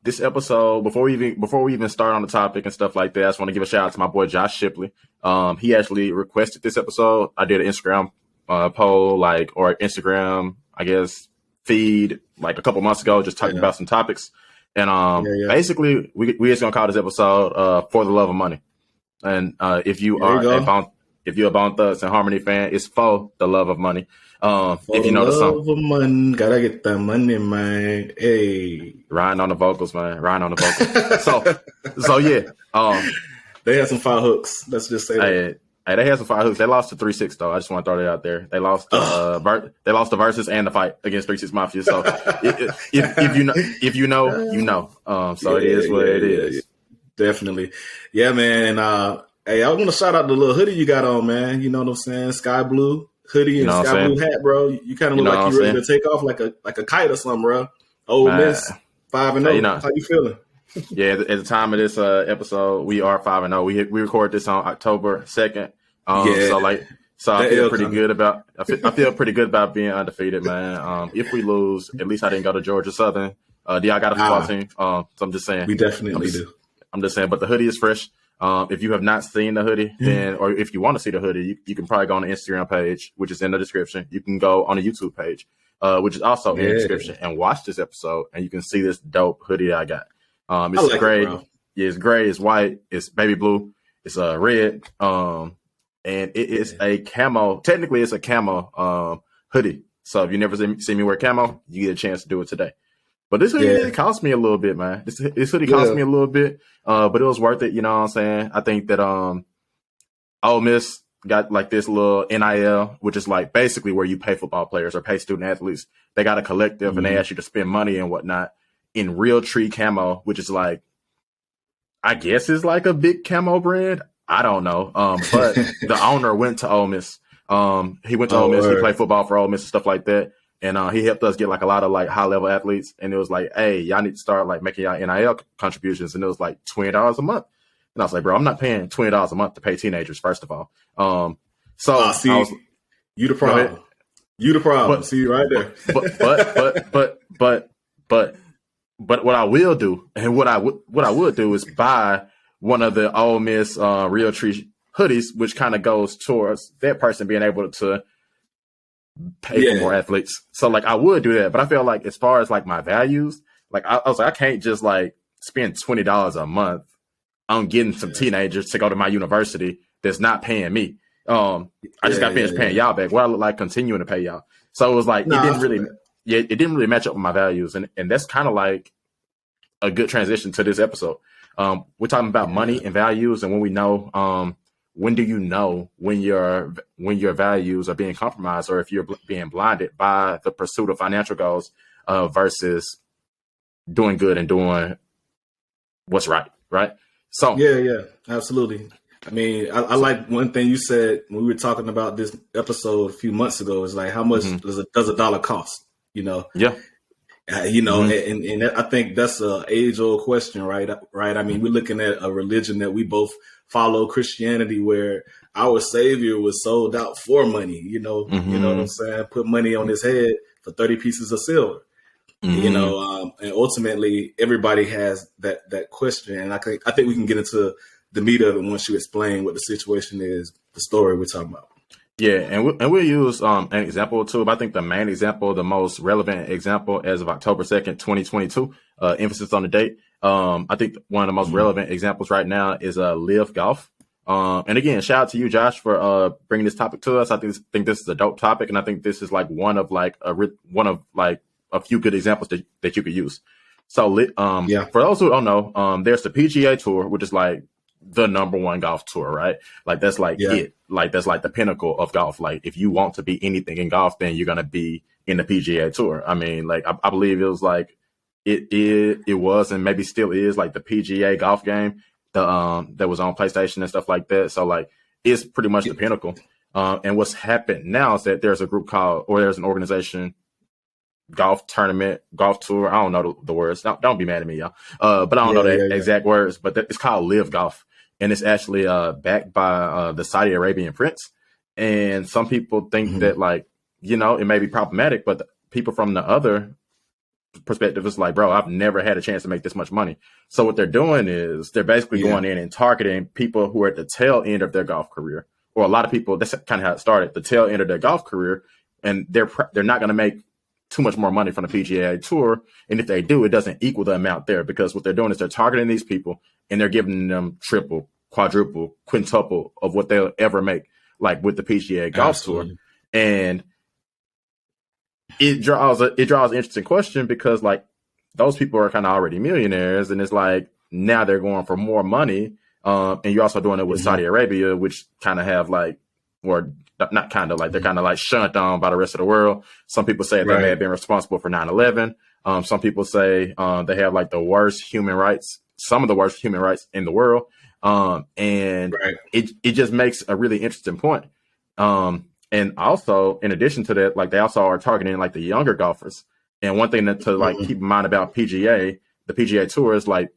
this episode, before we even start on the topic and stuff like that, I just want to give a shout out to my boy Josh Shipley. He actually requested this episode. I did an Instagram poll, or Instagram, I guess, feed like a couple months ago, just talking about some topics. And basically, we just gonna call this episode "For the Love of Money." And if you're a Bone Thugs and Harmony fan, it's for the love of money. If you know the song, of money, gotta get that money, man. Hey, Ryan on the vocals, man. Ryan on the vocals. so yeah. They had some fire hooks. Let's just say that. Hey, they had some fire hooks. They lost to 3-6 though. I just want to throw that out there. They lost. They lost the versus and the fight against 3-6 Mafia. So if you know, you know. So it is what it is. Yeah. Definitely, yeah, man. And hey, I want to shout out the little hoodie you got on, man. You know what I'm saying? Sky blue hoodie and sky blue hat, bro. You kind of look like you're ready to take off like a kite or something, bro. Ole Miss 5-0. How you feeling? Yeah, at the time of this episode, we are 5-0. We record this on October 2nd. So I feel pretty good about. I feel pretty good about being undefeated, man. If we lose, at least I didn't go to Georgia Southern. Do y'all got a football team? So I'm just saying. We definitely do. I'm just saying, but the hoodie is fresh. If you have not seen the hoodie, then, or if you want to see the hoodie, you can probably go on the Instagram page, which is in the description. You can go on the YouTube page, which is also in the description, and watch this episode, and you can see this dope hoodie I got. It's gray. It's gray. It's white. It's baby blue. It's red. And it is a camo. Technically, it's a camo hoodie. So if you never see me wear camo, you get a chance to do it today. But this hoodie cost me a little bit, man. This hoodie cost me a little bit, but it was worth it. You know what I'm saying? I think that Ole Miss got like this little NIL, which is like basically where you pay football players or pay student athletes. They got a collective and they ask you to spend money and whatnot in Real Tree Camo, which is like, I guess is like a big camo brand. I don't know. But the owner went to Ole Miss. He went to Ole Miss. He played football for Ole Miss and stuff like that. And he helped us get like a lot of like high level athletes. And it was like, hey, y'all need to start like making y'all NIL contributions. And it was like $20 a month. And I was like, bro, I'm not paying $20 a month to pay teenagers, first of all. You the problem. You the problem. See right there. But what I will do, and what I would do is buy one of the Ole Miss Real Tree hoodies, which kind of goes towards that person being able to pay for more athletes. So like I would do that, but I feel like as far as like my values, like I was like, I can't just like spend $20 a month on getting some teenagers to go to my university that's not paying me. I just got finished paying y'all back. What I look like continuing to pay y'all. So it was like it didn't really match up with my values, and that's kind of like a good transition to this episode. We're talking about money and values, and when we know when do you know when your values are being compromised, or if you're being blinded by the pursuit of financial goals versus doing good and doing what's right? So yeah, absolutely. I mean, I like one thing you said when we were talking about this episode a few months ago is like, how much does a dollar cost? You know? Yeah. And I think that's a age-old question, right? I mean, we're looking at a religion that we both follow, Christianity, where our Savior was sold out for money. You know what I'm saying? Put money on his head for 30 pieces of silver. And ultimately, everybody has that question, and I think we can get into the meat of it once you explain what the situation is, the story we're talking about. Yeah, and we'll use an example or two, but I think the main example, the most relevant example as of October 2nd, 2022, emphasis on the date. I think one of the most relevant examples right now is LIV Golf. And again, shout out to you, Josh, for bringing this topic to us. I think this is a dope topic, and I think this is like one of a few good examples that you could use. So for those who don't know, there's the PGA Tour, which is like the number one golf tour, right? Like that's like it. Like that's like the pinnacle of golf. Like if you want to be anything in golf, then you're gonna be in the PGA Tour. I mean, like I believe it was like it was and maybe still is like the PGA golf game that was on PlayStation and stuff like that. So like it's pretty much the pinnacle. And what's happened now is that there's an organization, golf tournament, golf tour. I don't know the words. Don't be mad at me, y'all. But I don't know the exact words. But it's called LIV Golf, and it's actually backed by the Saudi Arabian prince. And some people think that it may be problematic, but the people from the other perspective, it's like, bro, I've never had a chance to make this much money. So what they're doing is they're basically going in and targeting people who are at the tail end of their golf career, or a lot of people. That's kind of how it started, the tail end of their golf career, and they're not going to make too much more money from the PGA Tour. And if they do, it doesn't equal the amount there, because what they're doing is they're targeting these people and they're giving them triple, quadruple, quintuple of what they'll ever make, like with the PGA Golf Tour. And it draws an interesting question, because like those people are kind of already millionaires, and it's like now they're going for more money. And you're also doing it with Saudi Arabia, which kind of have like, or not kind of like, they're kind of like shunned on by the rest of the world. Some people say they may have been responsible for 9/11. Some people say they have like the worst human rights, some of the worst human rights in the world. And it just makes a really interesting point. And also, in addition to that, like they also are targeting like the younger golfers. And one thing to like keep in mind about PGA, the PGA Tour is like,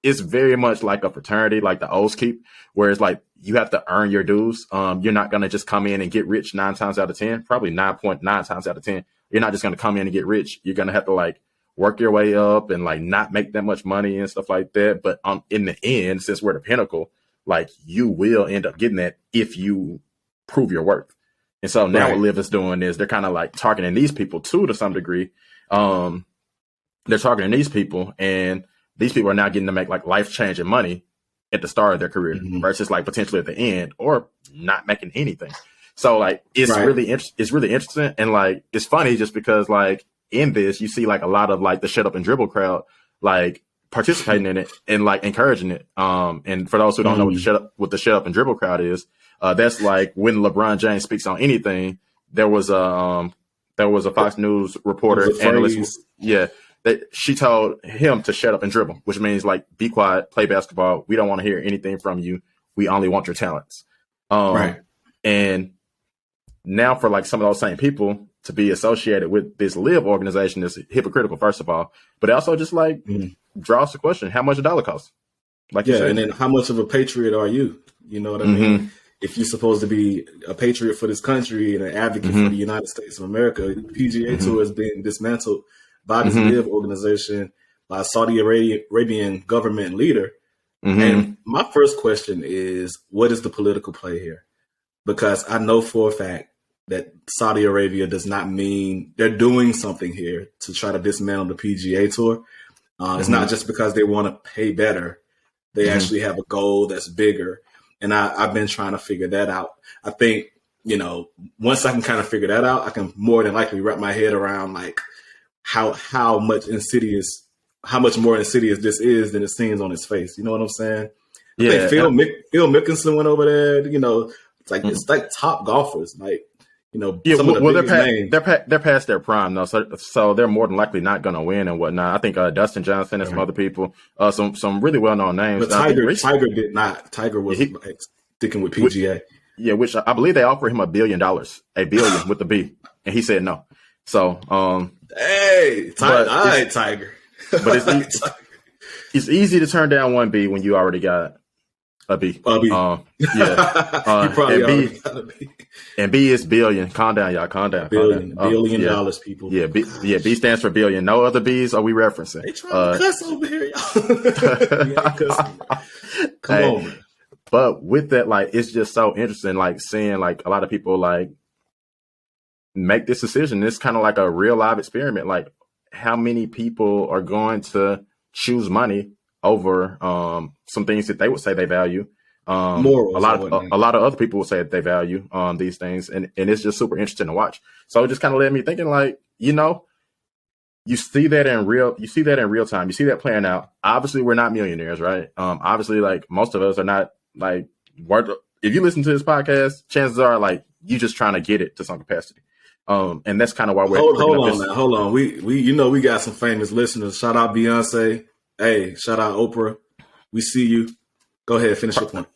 it's very much like a fraternity, like the O's keep, where it's like you have to earn your dues. You're not going to just come in and get rich 9 times out of 10, probably 9.9 times out of 10. You're not just going to come in and get rich. You're going to have to like work your way up and like not make that much money and stuff like that. But in the end, since we're the pinnacle, like you will end up getting that if you prove your worth. And so now what LIV is doing is they're kind of like targeting these people too, to some degree. They're targeting these people, and these people are now getting to make like life-changing money at the start of their career versus like potentially at the end, or not making anything. So like it's really interesting, and like it's funny just because like in this you see like a lot of like the shut up and dribble crowd like participating in it and like encouraging it. And for those who don't know what the shut up and dribble crowd is, that's like when LeBron James speaks on anything. There was a Fox News reporter analyst. That she told him to shut up and dribble, which means like be quiet, play basketball. We don't want to hear anything from you. We only want your talents. And now for like some of those same people to be associated with this LIV organization is hypocritical, first of all, but it also just like draws the question: how much a dollar costs? Like you said. And then how much of a patriot are you? You know what I mean? If you're supposed to be a patriot for this country and an advocate for the United States of America, the PGA Tour is being dismantled by this LIV organization, by a Saudi Arabian government leader. And my first question is, what is the political play here? Because I know for a fact that Saudi Arabia does not mean they're doing something here to try to dismantle the PGA Tour. It's not just because they want to pay better. They actually have a goal that's bigger. And I've been trying to figure that out. I think, you know, once I can kind of figure that out, I can more than likely wrap my head around like how much more insidious this is than it seems on its face. You know what I'm saying? I think Phil Mickelson went over there. You know, it's like top golfers, like, you know, some of the biggest names. They're past their prime though, so they're more than likely not going to win and whatnot. I think Dustin Johnson and some other people, some really well known names. But Tiger did not. Tiger was like sticking with PGA. Which I believe they offered him $1 billion with the B, and he said no. So, hey, Tiger, all right, Tiger. But it's easy to turn down one B when you already got a B. A B. You probably already got a B. And B is billion. Calm down, y'all. Calm down. Billion dollars, people. B stands for billion. No other B's are we referencing? They trying to cuss over here, y'all. Come on, man. But with that, like, it's just so interesting, like, seeing, like, a lot of people, like, make this decision. It's kind of like a real live experiment. Like, how many people are going to choose money over some things that they would say they value? Morals, a lot of other people will say that they value these things, and it's just super interesting to watch. So it just kind of led me thinking, like, you know, you see that in real time. You see that playing out. Obviously, we're not millionaires, right? Obviously, like, most of us are not, like, if you listen to this podcast, chances are, like, you just trying to get it to some capacity. And that's kind of why we're hold on. We got some famous listeners. Shout out Beyonce. Hey, shout out Oprah. We see you. Go ahead, finish your point.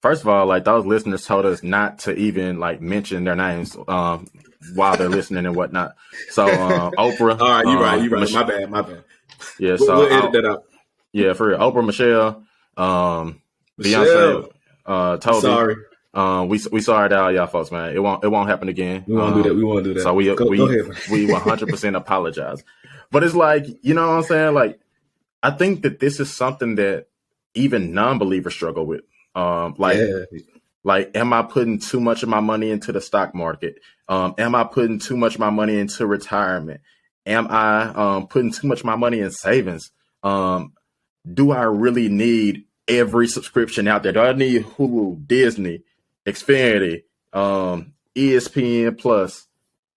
First of all, like, those listeners told us not to even like mention their names while they're listening and whatnot. So Oprah. All right, you're right. My bad. Yeah, so we'll edit that out. Yeah, for real. Oprah, Michelle, Beyonce, Toby. Sorry. We sorry to all y'all folks, man. It won't happen again. We won't do that. So we go ahead. we 100% apologize. But it's like, you know what I'm saying? Like, I think that this is something that even non-believers struggle with. Like, am I putting too much of my money into the stock market? Am I putting too much of my money into retirement? Am I putting too much of my money in savings? Do I really need every subscription out there? Do I need Hulu, Disney, Xfinity, ESPN Plus,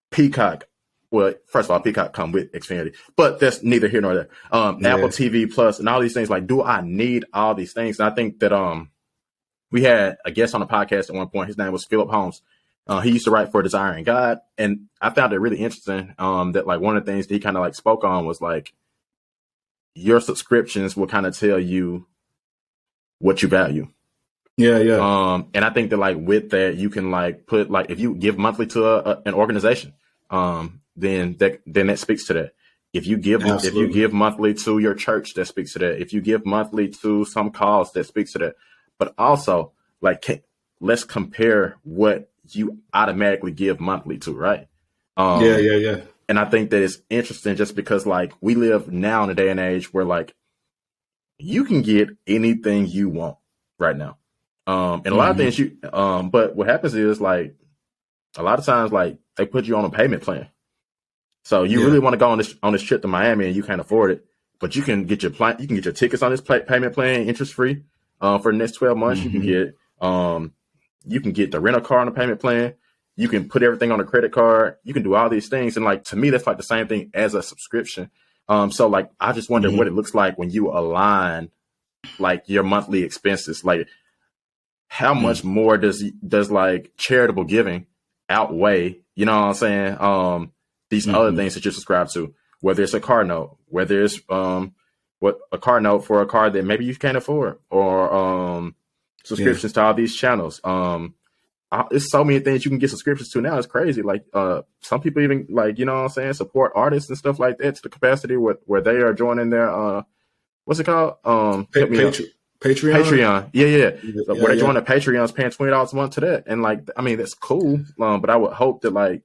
Peacock? Well, first of all, Peacock come with Xfinity, but that's neither here nor there. Apple TV Plus and all these things. Like, do I need all these things? And I think that we had a guest on the podcast at one point. His name was Philip Holmes. He used to write for Desiring God, and I found it really interesting that like one of the things that he kind of like spoke on was like your subscriptions will kind of tell you what you value. Yeah. And I think that like with that, you can like put like if you give monthly to an organization, then that speaks to that. If you give monthly to your church, that speaks to that. If you give monthly to some cause, that speaks to that. But also, like, let's compare what you automatically give monthly to, right? Yeah. And I think that it's interesting just because, like, we live now in a day and age where, like, you can get anything you want right now. And a lot of things but what happens is, like, a lot of times, like, they put you on a payment plan. So you really want to go on this trip to Miami and you can't afford it, but you can get your tickets on this payment plan interest free for the next 12 months. You can get the rental car on a payment plan. You can put everything on a credit card. You can do all these things. And like, to me, that's like the same thing as a subscription. So like, I just wonder what it looks like when you align like your monthly expenses. Like, how much more does like charitable giving outweigh, you know what I'm saying? These other things that you subscribe to, whether it's a car note, whether it's a car note for a car that maybe you can't afford, or subscriptions to all these channels. There's so many things you can get subscriptions to now. It's crazy. Like some people even like, you know what I'm saying, support artists and stuff like that to the capacity where they are joining their what's it called? Patreon. Yeah. Where they join the Patreons, paying $20 a month to that. And like, I mean, that's cool. But I would hope that like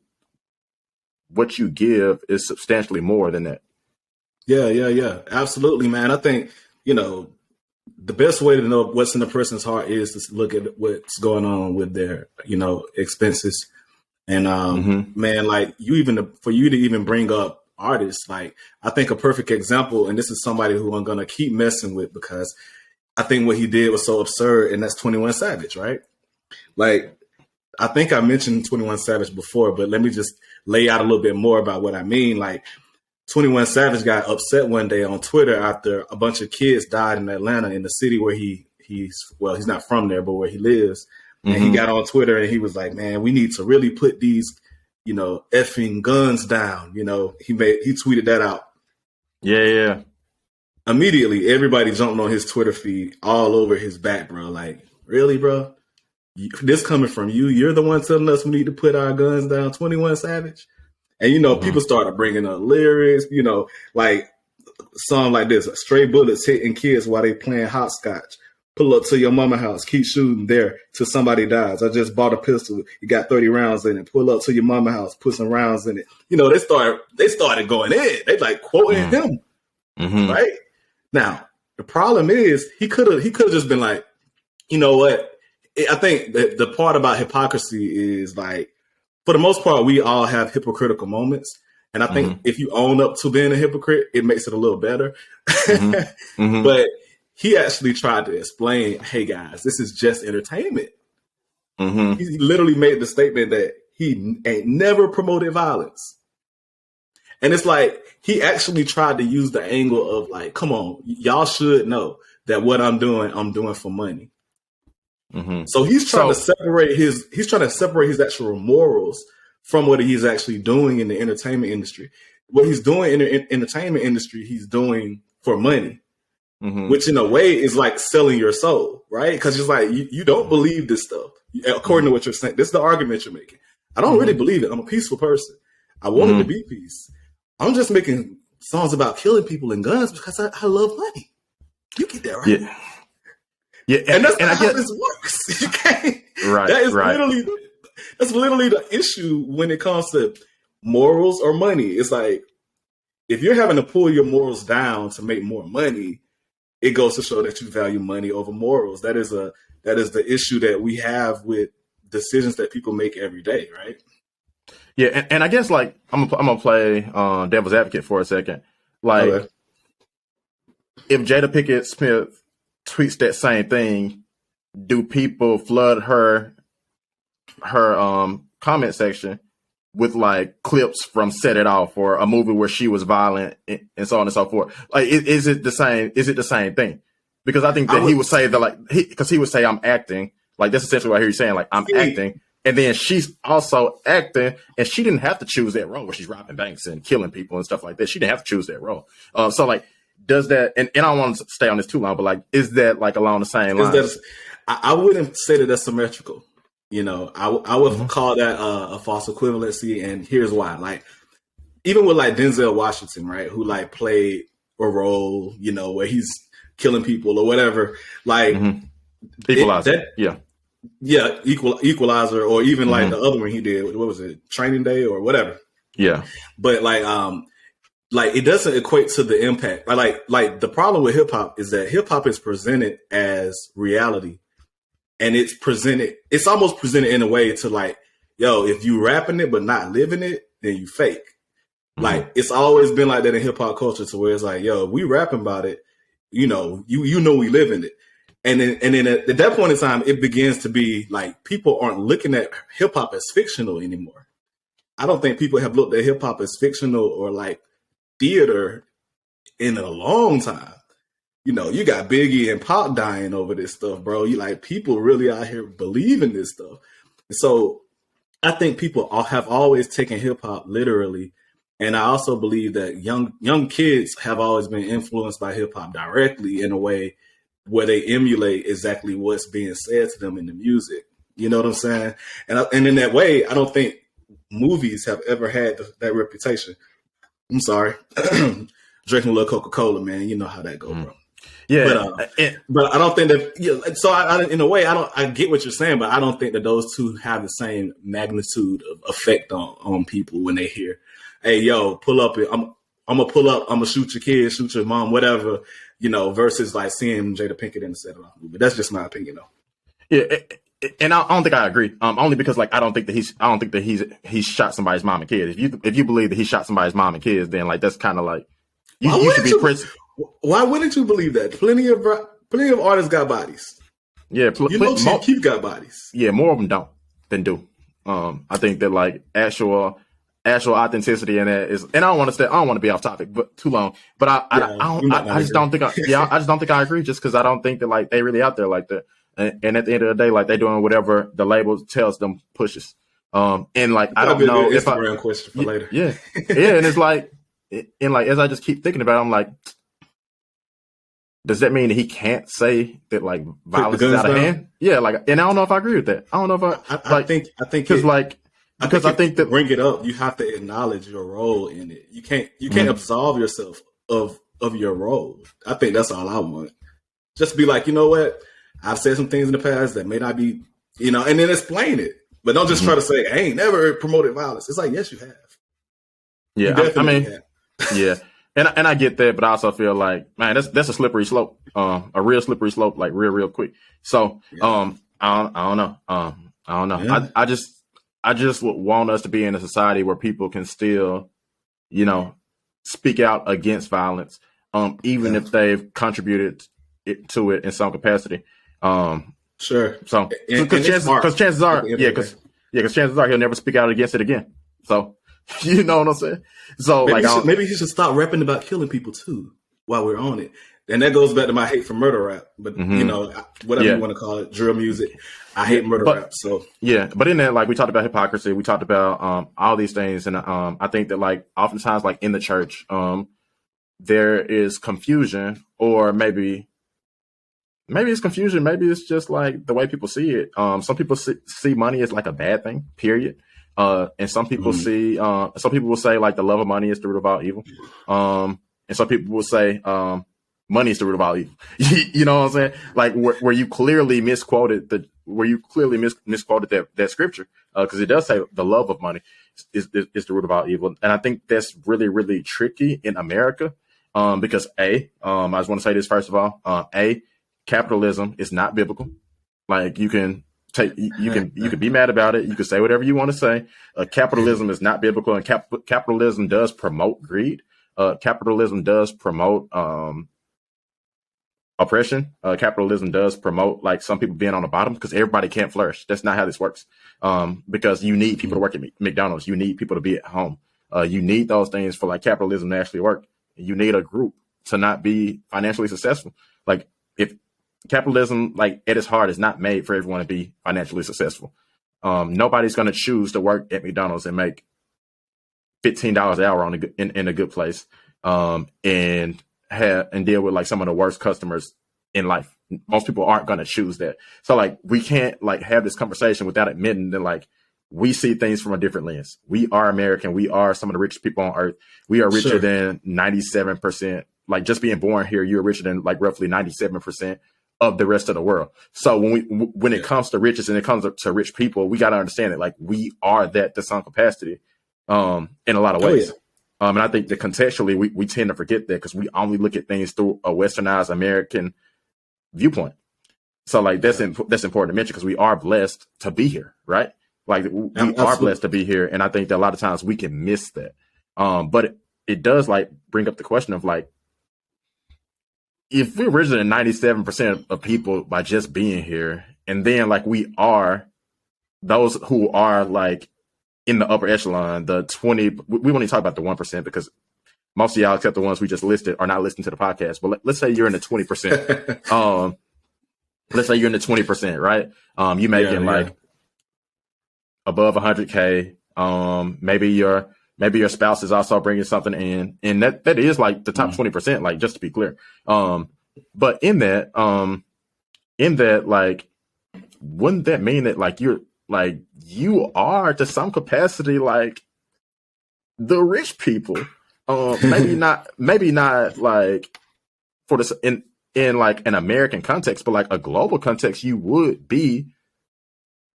what you give is substantially more than that. Yeah. Absolutely, man. I think, the best way to know what's in a person's heart is to look at what's going on with their, expenses. And man, like for you to even bring up artists, like I think a perfect example, and this is somebody who I'm gonna keep messing with because I think what he did was so absurd, and that's 21 Savage, right? Like, I think I mentioned 21 Savage before, but let me just lay out a little bit more about what I mean. Like, 21 Savage got upset one day on Twitter after a bunch of kids died in Atlanta, in the city where he's not from there, but where he lives. And he got on Twitter and he was like, man, we need to really put these, effing guns down. He tweeted that out. Yeah. Immediately, everybody jumped on his Twitter feed all over his back, bro. Like, really, bro? This coming from you? You're the one telling us we need to put our guns down, 21 Savage? And, people started bringing up lyrics, like song like this: stray bullets hitting kids while they playing hopscotch. Pull up to your mama house, keep shooting there till somebody dies. I just bought a pistol. You got 30 rounds in it. Pull up to your mama house, put some rounds in it. They started going in. They like quoting him. Right? Now, the problem is he could have just been like, you know what? I think that the part about hypocrisy is like, for the most part, we all have hypocritical moments. And I think if you own up to being a hypocrite, it makes it a little better. But he actually tried to explain, hey, guys, this is just entertainment. He literally made the statement that he ain't never promoted violence. And it's like he actually tried to use the angle of like, come on, y'all should know that what I'm doing for money. So he's trying to separate his actual morals from what he's actually doing in the entertainment industry. What he's doing in the entertainment industry, he's doing for money, which in a way is like selling your soul, right? Because it's like you don't believe this stuff, according to what you're saying. This is the argument you're making. I don't really believe it. I'm a peaceful person. I wanted to be peace. I'm just making songs about killing people and guns because I love money. You get that, right? Yeah, and that's not how this works. You can't. Right. That's literally the issue when it comes to morals or money. It's like if you're having to pull your morals down to make more money, it goes to show that you value money over morals. That is the issue that we have with decisions that people make every day, right? Yeah, and I guess like I'm gonna play devil's advocate for a second. Like, okay, if Jada Pinkett Smith tweets that same thing, do people flood her comment section with like clips from Set It Off or a movie where she was violent and so on and so forth? Like, is it the same? Is it the same thing? Because I think that he would say that, like, because he would say I'm acting. Like, that's essentially what I hear you saying. Like, I'm acting. And then she's also acting, and she didn't have to choose that role where she's robbing banks and killing people and stuff like that. She didn't have to choose that role. So, like, does that, and I don't want to stay on this too long, but, like, is that, like, along the same lines? I wouldn't say that that's symmetrical. You know, I would call that a false equivalency, and here's why. Like, even with, like, Denzel Washington, right, who, like, played a role, you know, where he's killing people or whatever, like, Equalizer. Equalizer, or even like the other one he did. What was it? Training Day or whatever. Yeah. But like it doesn't equate to the impact. Like the problem with hip hop is that hip hop is presented as reality, and it's almost presented in a way to like, yo, if you rapping it but not living it, then you fake. Like, it's always been like that in hip hop culture, to where it's like, yo, we rapping about it, you know we live in it. And then at that point in time, it begins to be like people aren't looking at hip hop as fictional anymore. I don't think people have looked at hip hop as fictional or like theater in a long time. You know, you got Biggie and Pop dying over this stuff, bro. You like, people really out here believing this stuff. And so I think people have always taken hip hop literally. And I also believe that young kids have always been influenced by hip hop directly in a way where they emulate exactly what's being said to them in the music. You know what I'm saying? And in that way, I don't think movies have ever had that reputation. I'm sorry. Drinking a little Coca-Cola, man. You know how that goes, bro. Yeah. But I don't think that, so I in a way, I get what you're saying, but I don't think that those two have the same magnitude of effect on people when they hear, hey, yo, pull up. I'm going to pull up. I'm going to shoot your kid, shoot your mom, whatever. You know, versus like seeing Jada Pinkett in the Set It Off movie. That's just my opinion, though. Yeah, and I don't think I agree. Only because like I don't think that he's shot somebody's mom and kids. If you believe that he shot somebody's mom and kids, then like that's kind of like you should be in prison. Why wouldn't you believe that? Plenty of artists got bodies. Yeah, Chief Keef got bodies. Yeah, more of them don't than do. I think that like actual authenticity in that is, and I don't want to be off topic, but too long. But I just don't think I agree, just because I don't think that like they really out there like that. And at the end of the day, like they're doing whatever the label tells them pushes. And like I don't know if Instagram question for later. Yeah, and it's like, and like as I just keep thinking about it, I'm like, does that mean that he can't say that like violence is out of hand? Yeah, like, and I don't know if I agree with that. I don't know if I think because like. Because I think that bring it up, you have to acknowledge your role in it. You can't absolve yourself of your role. I think that's all I want. Just be like, you know what? I've said some things in the past that may not be, you know, and then explain it. But don't just try to say, I ain't never promoted violence. It's like, yes, you have. Yeah, I mean, yeah. And I get that, but I also feel like, man, that's a slippery slope. A real slippery slope, like real quick. So I don't know. I don't know. Yeah. I just would want us to be in a society where people can still, you know, speak out against violence, even if they've contributed to it in some capacity. Sure. So, because chances are he'll never speak out against it again. So, you know what I'm saying? So, maybe he should stop rapping about killing people too while we're on it. And that goes back to my hate for murder rap, but you know, whatever you want to call it, drill music. I hate murder rap. So yeah, but in that, like we talked about hypocrisy, we talked about all these things, and I think that like oftentimes, like in the church, there is confusion, or maybe it's confusion, maybe it's just like the way people see it. Some people see money as like a bad thing, period. And some people some people will say like the love of money is the root of all evil. And some people will say money is the root of all evil. You know what I'm saying? Like where you clearly misquoted clearly misquoted that scripture, because it does say the love of money is the root of all evil. And I think that's really, really tricky in America, because I just want to say this first of all, capitalism is not biblical. Like you can be mad about it. You can say whatever you want to say. Capitalism is not biblical, and capitalism does promote greed. Capitalism does promote oppression. Capitalism does promote like some people being on the bottom, because everybody can't flourish. That's not how this works. Because you need people to work at McDonald's. You need people to be at home. You need those things for like capitalism to actually work. You need a group to not be financially successful. Like if capitalism, like at its heart, is not made for everyone to be financially successful. Nobody's going to choose to work at McDonald's and make $15 an hour in a good place, and deal with like some of the worst customers in life. Most people aren't going to choose that. So like we can't like have this conversation without admitting that like we see things from a different lens. We are American. We are some of the richest people on earth. We are richer than 97%. Like just being born here, you're richer than like roughly 97% of the rest of the world. So when it comes to riches and it comes to rich people, we got to understand that like we are that to some capacity, in a lot of ways. And I think that contextually we tend to forget that because we only look at things through a westernized American viewpoint. So like that's important to mention, because we are blessed to be here, right? Like we are blessed to be here, and I think that a lot of times we can miss that. But it does like bring up the question of like, if we're richer than 97% of people by just being here, and then like we are those who are like in the upper echelon, the 20, we only talk about the 1% because most of y'all, except the ones we just listed, are not listening to the podcast. But let's say you're in the 20%. Let's say you're in the 20%, right? You making like above 100K. Maybe your spouse is also bringing something in, and that is like the top 20%, like just to be clear. But in that, like, wouldn't that mean that like you are to some capacity like the rich people? Maybe not like for this in like an American context, but like a global context, you would be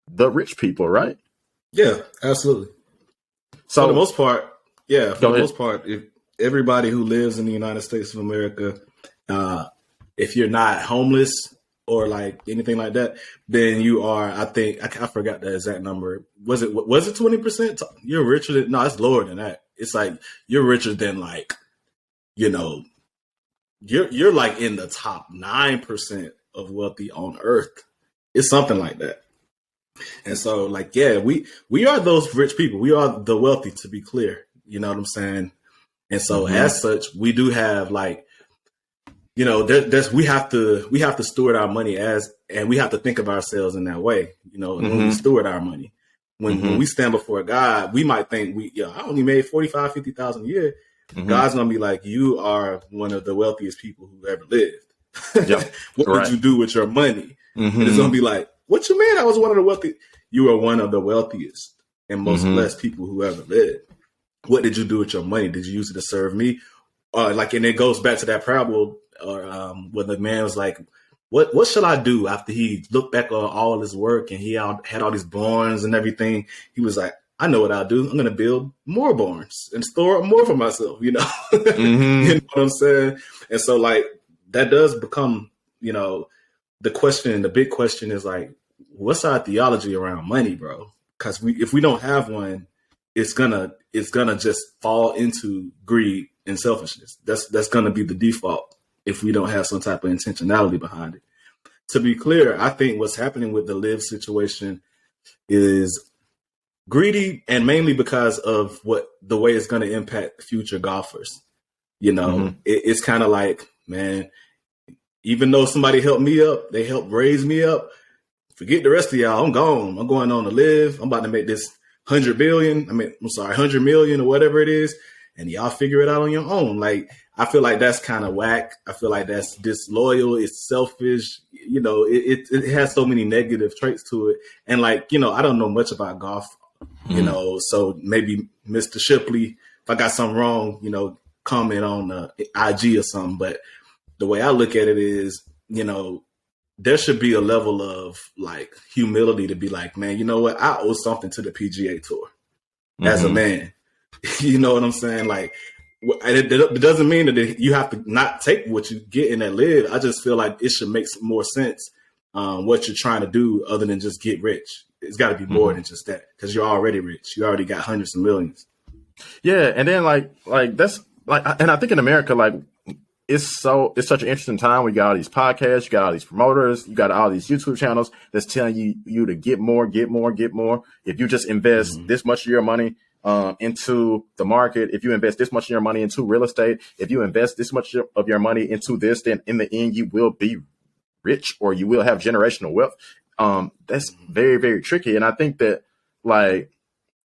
the rich people, right? Yeah, absolutely. So for the most part, if everybody who lives in the United States of America, if you're not homeless or like anything like that, then you are, I think, I forgot the exact number. Was it 20%? You're richer than, no, it's lower than that. It's like, you're richer than like, you know, you're like in the top 9% of wealthy on earth. It's something like that. And so like, yeah, we are those rich people. We are the wealthy, to be clear. You know what I'm saying? And so as such, we do have like, you know, we have to steward our money and we have to think of ourselves in that way, you know, when we steward our money. When we stand before God, we might think I only made 45, 50,000 a year. God's going to be like, you are one of the wealthiest people who ever lived. What did you do with your money? And it's going to be like, what you mean I was one of the wealthy? You are one of the wealthiest and most blessed people who ever lived. What did you do with your money? Did you use it to serve me? And it goes back to that parable where the man was like, what shall I do after he looked back on all his work and he had all these barns and everything? He was like, I know what I'll do. I'm going to build more barns and store more for myself, you know? You know what I'm saying? And so like that does become, you know, the big question is like, what's our theology around money, bro? Because if we don't have one, it's gonna just fall into greed and selfishness. That's gonna be the default if we don't have some type of intentionality behind it. To be clear, I think what's happening with the LIV situation is greedy, and mainly because of the way it's going to impact future golfers. You know, it's kind of like, man, even though somebody helped me up, they helped raise me up. Forget the rest of y'all. I'm gone. I'm going on to LIV. I'm about to make this 100 million or whatever it is. And y'all figure it out on your own. Like, I feel like that's kind of whack. I feel like that's disloyal. It's selfish. You know, it has so many negative traits to it. And like, you know, I don't know much about golf, you know, so maybe Mr. Shipley, if I got something wrong, you know, comment on IG or something. But the way I look at it is, you know, there should be a level of like humility to be like, man, you know what? I owe something to the PGA Tour as a man. You know what I'm saying? Like, it doesn't mean that you have to not take what you get in that LIV. I just feel like it should make some more sense what you're trying to do other than just get rich. It's got to be more than just that because you're already rich. You already got hundreds of millions. Yeah, and then like that's like, and I think in America, like it's such an interesting time. We got all these podcasts, you got all these promoters, you got all these YouTube channels that's telling you to get more. If you just invest this much of your money into the market, if you invest this much of your money into real estate, if you invest this much of your money into this, then in the end you will be rich or you will have generational wealth. That's very, very tricky, and I think that like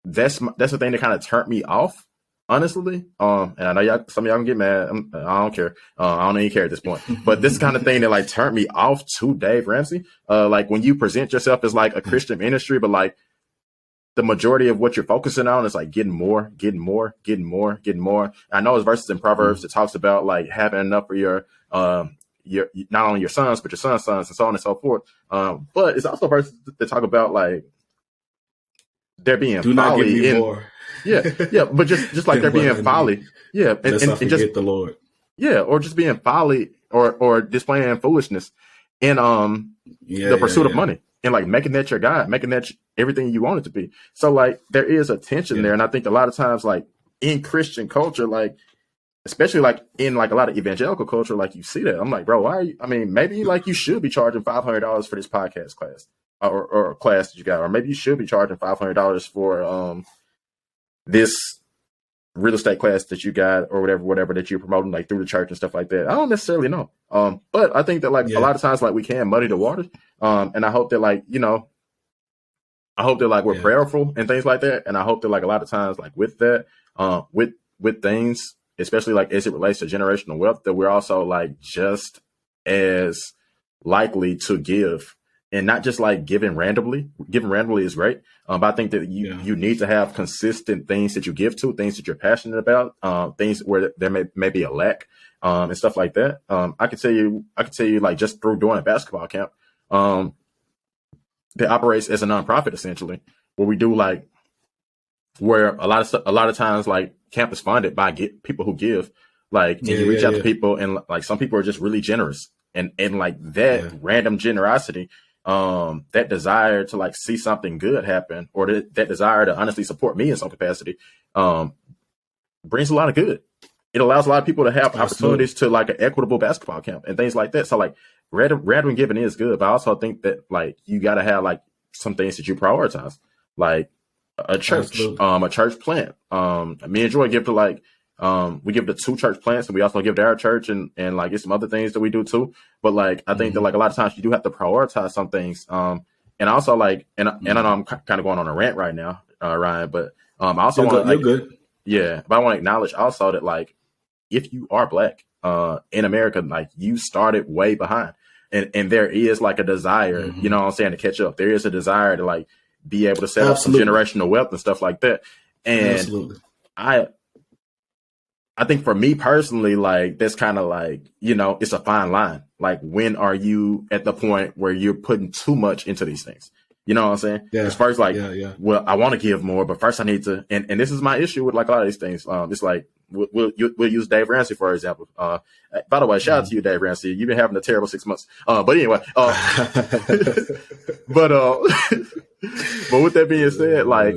that's the thing that kind of turned me off, honestly. And I know some of y'all can get mad. I don't care. I don't even care at this point. But this kind of thing that like turned me off to Dave Ramsey. Like when you present yourself as like a Christian ministry, but like the majority of what you're focusing on is like getting more. I know there's verses in Proverbs that talks about like having enough for your not only your sons, but your sons' sons, and so on and so forth. But it's also verses that talk about like there being do not give me more. Yeah, but just like there being folly. Yeah, and just the Lord. Yeah, or just being folly or displaying foolishness in the pursuit of money and like making that your God, making that everything you want it to be. So like there is a tension there, and I think a lot of times like in Christian culture, like especially like in like a lot of evangelical culture, like you see that. I'm like, bro, why are you? I mean, maybe like you should be charging $500 for this podcast class or class that you got, or maybe you should be charging $500 for this real estate class that you got or whatever that you're promoting like through the church and stuff like that. I don't necessarily know. But I think that like a lot of times like we can muddy the waters. And I hope that like, we're prayerful and things like that. And I hope that like a lot of times like with that, with things, especially like as it relates to generational wealth, that we're also like just as likely to give. And not just like giving randomly. Giving randomly is great, but I think that you need to have consistent things that you give to, things that you're passionate about, things where there may be a lack, and stuff like that. I can tell you like just through doing a basketball camp, that operates as a nonprofit essentially, where we do like where a lot of times like camp is funded by people who give, like and you reach out to people and like some people are just really generous and like that random generosity. That desire to like see something good happen or that desire to honestly support me in some capacity, brings a lot of good. It allows a lot of people to have opportunities to like an equitable basketball camp and things like that. So like random giving is good, but I also think that like you got to have like some things that you prioritize, like a church, a church plant. Me and Joy give to like, we give to 2 church plants and we also give to our church and like it's some other things that we do too. But like, I think that like a lot of times you do have to prioritize some things. And also like, and I know I'm kind of going on a rant right now, Ryan, but I also want to, good. Yeah, but I want to acknowledge also that like, if you are Black, in America, like you started way behind and there is like a desire, you know what I'm saying, to catch up. There is a desire to like be able to set up some generational wealth and stuff like that. And I think for me personally, like that's kind of like, it's a fine line. Like when are you at the point where you're putting too much into these things? You know what I'm saying? Yeah. It's first like, well, I want to give more, but first I need to, and this is my issue with like a lot of these things. It's like, we'll use Dave Ramsey, for example. By the way, shout out to you, Dave Ramsey. You've been having a terrible 6 months. But anyway, but with that being said, like,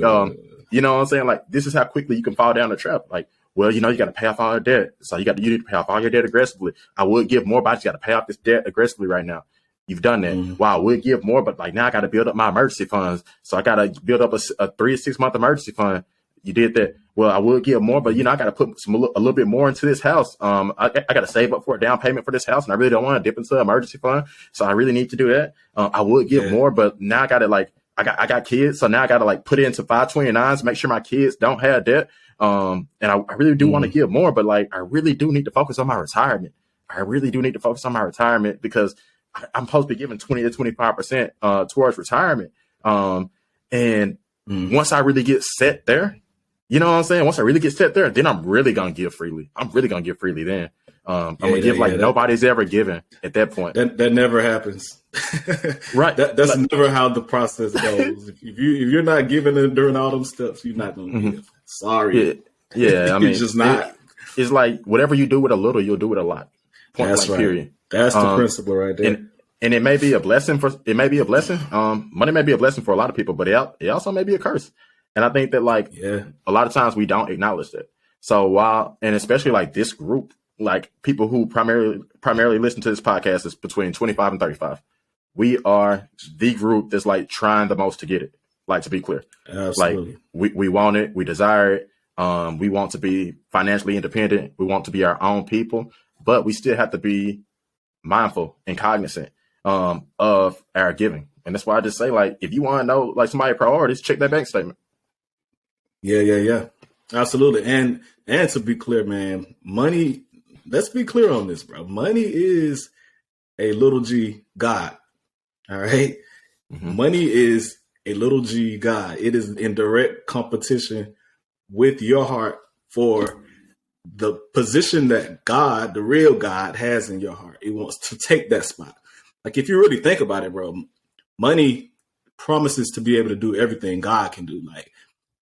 you know what I'm saying? Like, this is how quickly you can fall down the trap. Like, well, you got to pay off all your debt. So you need to pay off all your debt aggressively. I would give more, but I just got to pay off this debt aggressively right now. You've done that. Wow, I would give more, but like now I got to build up my emergency funds. So I got to build up a 3 to 6 month emergency fund. You did that. Well, I would give more, but I got to put a little bit more into this house. I got to save up for a down payment for this house, and I really don't want to dip into an emergency fund. So I really need to do that. I would give more, but now I got to like I got kids, so now I got to like put it into 529s, make sure my kids don't have debt. And I really do want to give more, but like I really do need to focus on my retirement. Because I'm supposed to be giving 20 to 25% towards retirement. And once I really get set there, you know what I'm saying? Once I really get set there, then I'm really going to give freely. I'm really going to give freely then. I'm going to give like nobody's ever given at that point. That never happens. Right. That's never how the process goes. If you're not giving it during all them steps, you're not gonna give. Sorry. Yeah. I mean, you're just not. It's like whatever you do with a little, you'll do with a lot. Point That's blank. right. Period. That's the principle right there. And it may be a blessing money may be a blessing for a lot of people, but it also may be a curse. And I think that a lot of times we don't acknowledge that. So and especially like this group, like people who primarily listen to this podcast is between 25 and 35. We are the group that's like trying the most to get it. Like, to be clear, absolutely. Like we want it, we desire it. We want to be financially independent. We want to be our own people, but we still have to be mindful and cognizant of our giving. And that's why I just say, like, if you want to know like somebody's priorities, check that bank statement. Yeah. Absolutely. And to be clear, man, money, let's be clear on this, bro. Money is a little G God. All right. Mm-hmm. Money is a little G God. It is in direct competition with your heart for the position that God, the real God, has in your heart. It wants to take that spot. Like, if you really think about it, bro, money promises to be able to do everything God can do. Like,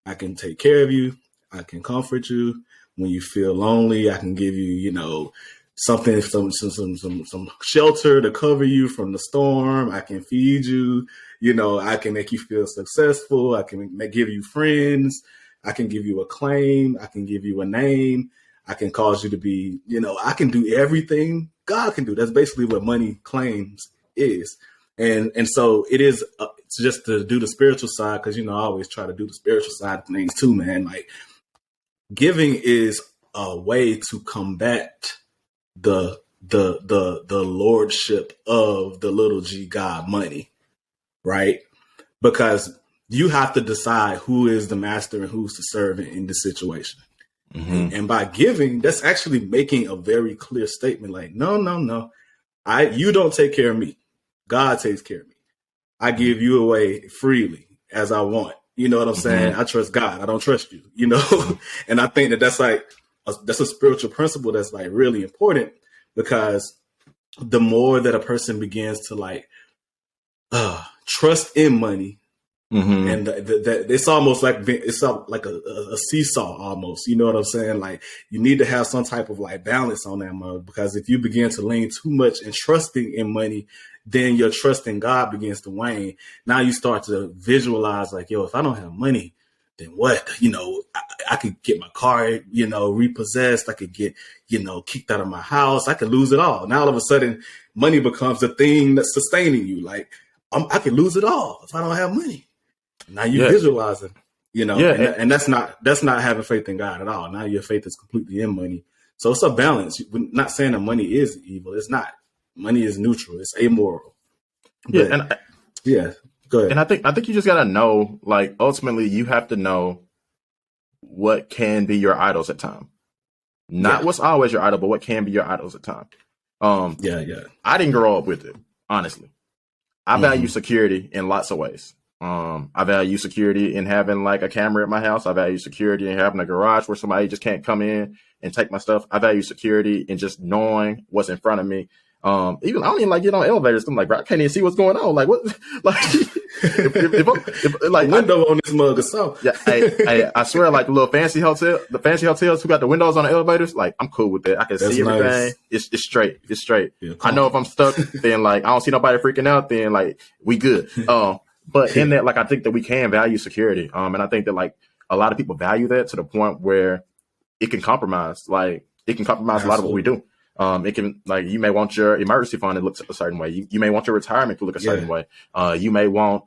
I can take care of you. I can comfort you when you feel lonely. I can give you, something, some shelter to cover you from the storm. I can feed you. I can make you feel successful. I can give you friends. I can give you a claim. I can give you a name. I can cause you to be, I can do everything God can do. That's basically what money claims is. And so it is just to do the spiritual side, because, I always try to do the spiritual side of things too, man. Like, giving is a way to combat the lordship of the little G God, money, right? Because you have to decide who is the master and who's the servant in this situation. Mm-hmm. And by giving, that's actually making a very clear statement. Like, no, you don't take care of me. God takes care of me. I give you away freely as I want. You know what I'm saying? I trust God. I don't trust you, And I think that's a spiritual principle that's like really important, because the more that a person begins to trust in money, and it's almost like a seesaw almost. You know what I'm saying? Like, you need to have some type of balance on that mode, because if you begin to lean too much in trusting in money, then your trust in God begins to wane. Now you start to visualize like, if I don't have money, then what? I could get my car, repossessed. I could get, kicked out of my house. I could lose it all. Now all of a sudden, money becomes the thing that's sustaining you. Like, I could lose it all if I don't have money. Now you're visualizing, and that's not having faith in God at all. Now your faith is completely in money. So it's a balance. We're not saying that money is evil. It's not. Money is neutral. It's amoral. But, go ahead. And I think you just gotta know, like, ultimately you have to know what can be your idols at time. Not what's always your idol, but what can be your idols at time. I didn't grow up with it, honestly. I value security in lots of ways. I value security in having like a camera at my house. I value security in having a garage where somebody just can't come in and take my stuff. I value security in just knowing what's in front of me. I don't even get on elevators. I'm like, bro, I can't even see what's going on. Like, what? Like, if window on this mug or something. Yeah, I swear, like the fancy hotels who got the windows on the elevators, like, I'm cool with that. I can see everything. Nice. It's straight. It's straight. Yeah, I know if I'm stuck, then like I don't see nobody freaking out. Then like we good. But in that, like, I think that we can value security. And I think that like a lot of people value that to the point where it can compromise. Like, it can compromise a lot of what we do. It can, like, you may want your emergency fund to look a certain way. You may want your retirement to look a certain way. You may want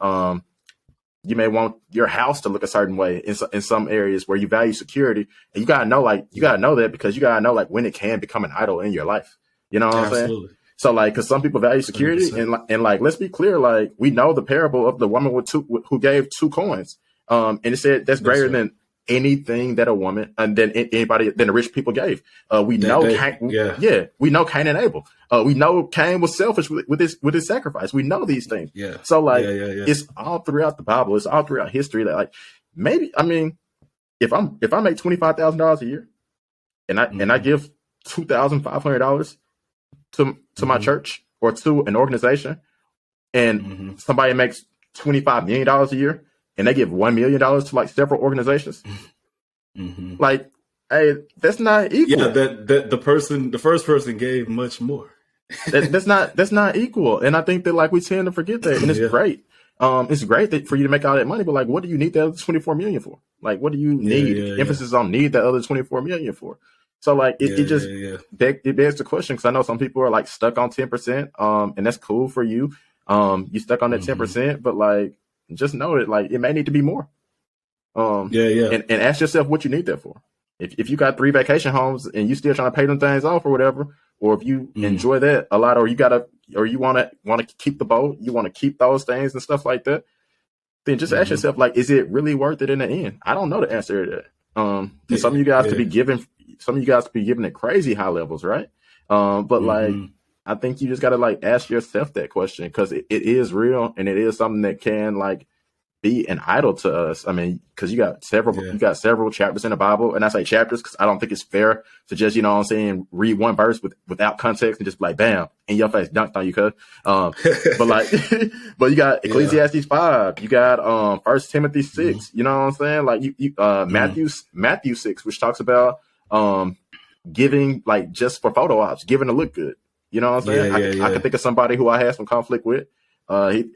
your house to look a certain way in some areas where you value security. And you gotta know that, because you gotta know like when it can become an idol in your life. You know what I'm saying? So like, because some people value security, 100%. and like, let's be clear, like, we know the parable of the woman who gave 2 coins, and it said that's greater than anything that a woman and then anybody than the rich people gave. We know Cain and Abel. We know Cain was selfish with his sacrifice. We know these things. Yeah. So like, it's all throughout the Bible. It's all throughout history that like, maybe, I mean, if I make $25,000 a year and I give $2,500 to my church or to an organization, and somebody makes $25 million a year and they give $1 million to like several organizations. Like, hey, that's not equal. Yeah, the first person gave much more. that's not equal. And I think that like we tend to forget that, and it's great. It's great for you to make all that money, but like, what do you need the other 24 million for? Like, what do you need? Emphasis on need the other 24 million for. So like, it begs the question, because I know some people are like stuck on 10%, and that's cool for you. You stuck on that 10%, but like, just know it, like, it may need to be more. And ask yourself what you need that for. If you got 3 vacation homes and you still trying to pay them things off or whatever, or if you enjoy that a lot, or you want to keep the boat, you want to keep those things and stuff like that, then just ask yourself, like, is it really worth it in the end? I don't know the answer to that. Some of you guys could be giving it crazy high levels, right? But like, I think you just got to like ask yourself that question, because it is real, and it is something that can like be an idol to us. I mean, because you got several chapters in the Bible, and I say chapters because I don't think it's fair to just, you know what I'm saying, read one verse without context and just like, bam, in your face, dunked on you, cuz. But like, but you got Ecclesiastes 5, you got 1 Timothy 6, you know what I'm saying? Like you Matthew 6, which talks about giving like just for photo ops, giving to look good. You know what I'm saying? I can think of somebody who I had some conflict with.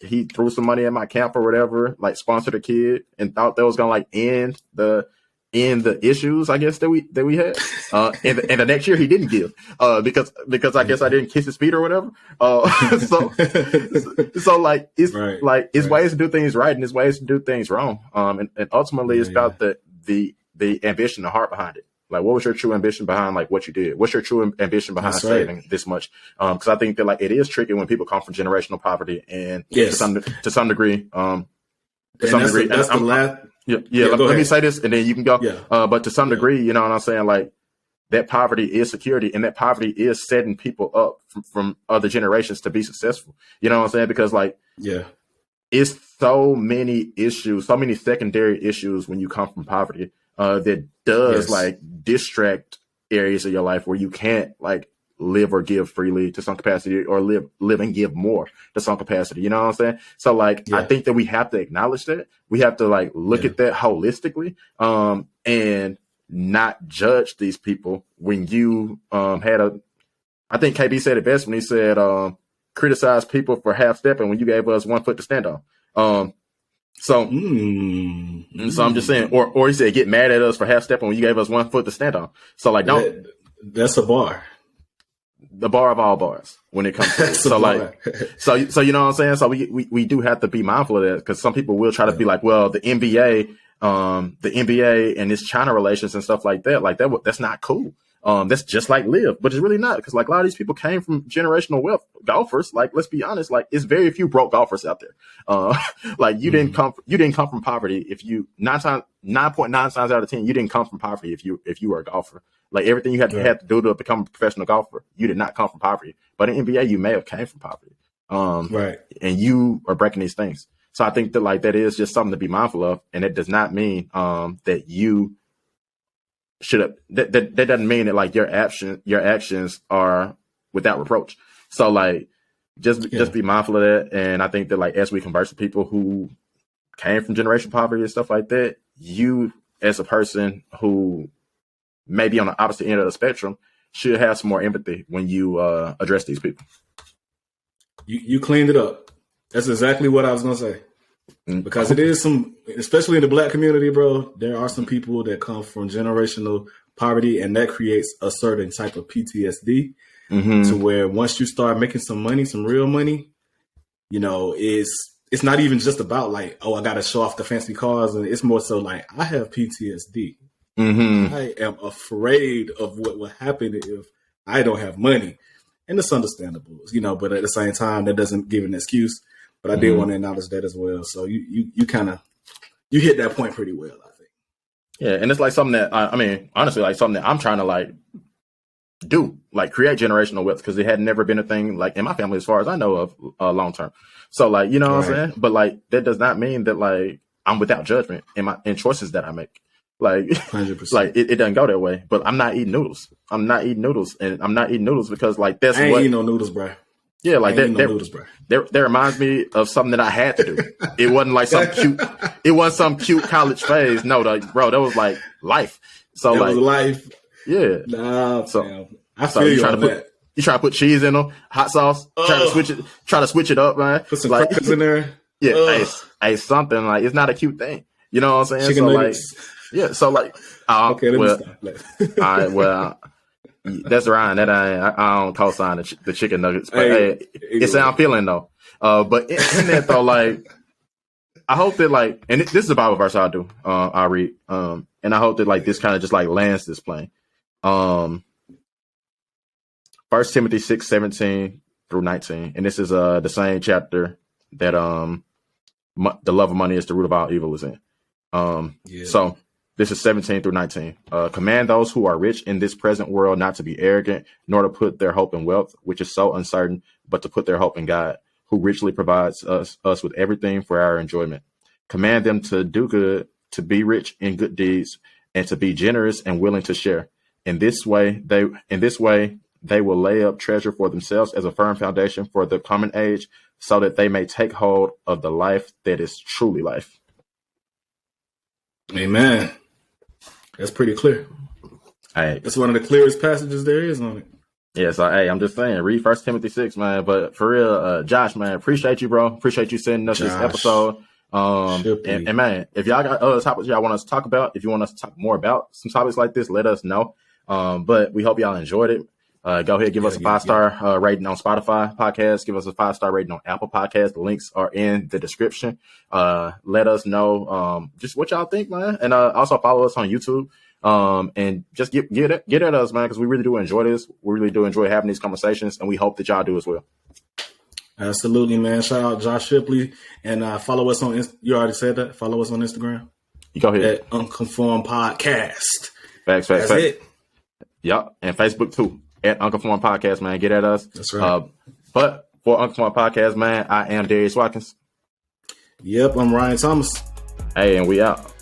He threw some money at my camp or whatever, like sponsored a kid, and thought that was gonna like end the issues, I guess, that we had. And the next year he didn't give, because I guess I didn't kiss his feet or whatever. So like it's ways to do things right, and it's ways to do things wrong. And ultimately it's about the ambition, the heart behind it. Like, what was your true ambition behind like what you did? What's your true ambition behind saving this much? Because I think that like it is tricky when people come from generational poverty, and to some degree, let me say this, and then you can go. But to some degree, you know what I'm saying? Like, that poverty is security, and that poverty is setting people up from other generations to be successful. You know what I'm saying? Because like, it's so many issues, so many secondary issues when you come from poverty. That does like distract areas of your life where you can't like live or give freely to some capacity, or live and give more to some capacity. You know what I'm saying? So like, I think that we have to acknowledge that. We have to like look at that holistically, and not judge these people. When you I think KB said it best when he said, criticize people for half stepping when you gave us 1 foot to stand on. So I'm just saying, or he said, get mad at us for half stepping when you gave us 1 foot to stand on. So like, that's a bar, the bar of all bars when it comes to it. So like, so you know what I'm saying? So we do have to be mindful of that, because some people will try to be like, well, the NBA and its China relations and stuff like that, that's not cool. That's just like LIV, but it's really not, because like a lot of these people came from generational wealth golfers. Like, let's be honest, like it's very few broke golfers out there. Like you didn't come from poverty. If you 9.9 times out of 10, you didn't come from poverty. If you were a golfer, like everything you had to do to become a professional golfer, you did not come from poverty. But in NBA, you may have came from poverty. And you are breaking these things. So I think that like that is just something to be mindful of, and it does not mean that you should have that doesn't mean that like your actions are without reproach. So like just be mindful of that. And I think that like as we converse with people who came from generational poverty and stuff like that, you as a person who may be on the opposite end of the spectrum should have some more empathy when you address these people. You cleaned it up. That's exactly what I was gonna say. Because it is especially in the Black community, bro, there are some people that come from generational poverty, and that creates a certain type of PTSD to where once you start making some money, some real money, you know, it's not even just about like, oh, I got to show off the fancy cars. And it's more so like, I have PTSD. I am afraid of what will happen if I don't have money. And it's understandable, you know, but at the same time, that doesn't give an excuse. But I did want to acknowledge that as well. So you kind of, you hit that point pretty well, I think. Yeah. And it's like something that, I mean, honestly, like something that I'm trying to like do, like create generational wealth, because it had never been a thing like in my family as far as I know of long term. So like, you know what I'm saying? But like, that does not mean that like I'm without judgment in choices that I make. Like, 100%. Like it doesn't go that way. But I'm not eating noodles. And I'm not eating noodles because like that's I ain't eating no noodles, bro. Yeah, like that. No noodles, bro. That reminds me of something that I had to do. It wasn't like some cute. It wasn't some cute college phase. No, bro, that was like life. So that like was life. Yeah. Nah, so man. I feel you on that. You try to put cheese in them, hot sauce. Try to switch it up, man. Put some crackers in there. Yeah, hey, something like it's not a cute thing. You know what I'm saying? Chicken nuggets. Yeah. So like, okay, let me stop. All right, well. That's Ryan. That I don't co-sign the chicken nuggets, but hey, it's how I'm feeling though. But in that though, like I hope that like, and this is a Bible verse I do. I read, and I hope that like this kind of just like lands this plane. 1 Timothy 6:17 through 19, and this is the same chapter that the love of money is the root of all evil is in. So. This is 17 through 19. Command those who are rich in this present world not to be arrogant, nor to put their hope in wealth, which is so uncertain, but to put their hope in God, who richly provides us with everything for our enjoyment. Command them to do good, to be rich in good deeds, and to be generous and willing to share. In this way, they will lay up treasure for themselves as a firm foundation for the coming age, so that they may take hold of the life that is truly life. Amen. That's pretty clear. Hey, that's one of the clearest passages there is on it. Yeah, so hey, I'm just saying, read 1 Timothy 6, man. But for real, Josh, man, appreciate you, bro. Appreciate you sending us this episode. And man, if y'all got other topics y'all want us to talk about, if you want us to talk more about some topics like this, let us know. But we hope y'all enjoyed it. Go ahead, give us a 5-star rating on Spotify podcast. Give us a 5-star rating on Apple Podcast. The links are in the description. Let us know just what y'all think, man. And also follow us on YouTube. And just get at us, man, because we really do enjoy this. We really do enjoy having these conversations, and we hope that y'all do as well. Absolutely, man. Shout out Josh Shipley. And follow us on you already said that. Follow us on Instagram. You go ahead. At Unconformed Podcast. Facts. That's it. Yep. And Facebook too. At Unconformed Podcast, man. Get at us. That's right. But for Unconformed Podcast, man, I am Darius Watkins. Yep, I'm Ryan Thomas. Hey, and we out.